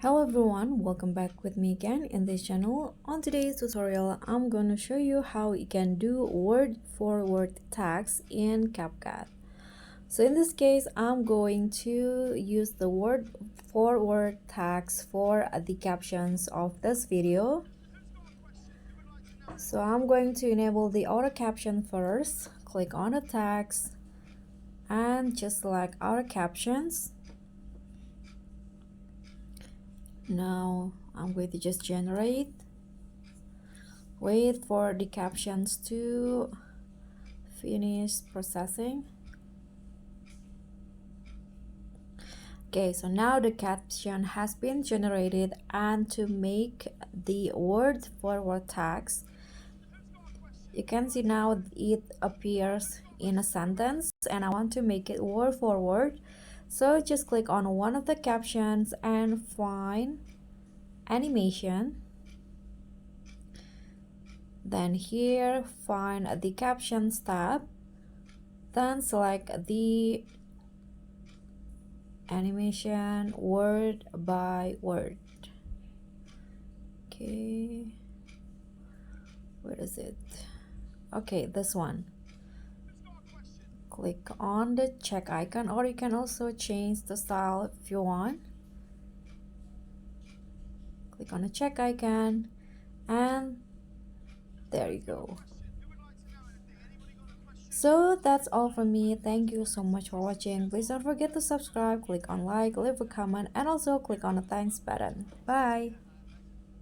Hello everyone, welcome back with me again in this channel. On today's tutorial, I'm going to show you how you can do word for word tags in CapCut. So in this case, I'm going to use the word for word tags for the captions of this video. So I'm going to enable the auto caption first, click on the tags and just select auto captions. Now I'm going to just generate, wait for the captions to finish processing. Okay, so now the caption has been generated, and to make the word forward tags, you can see now it appears in a sentence, and I want to make it word forward. So just click on one of the captions and find animation. Then here find the captions tab, then select the animation word by word. Okay, where is it? Okay, this one. Click on the check icon, or you can also change the style if you want. Click on the check icon and there you go. So that's all from me. Thank you so much for watching. Please don't forget to subscribe, click on like, leave a comment, and also click on the thanks button. Bye.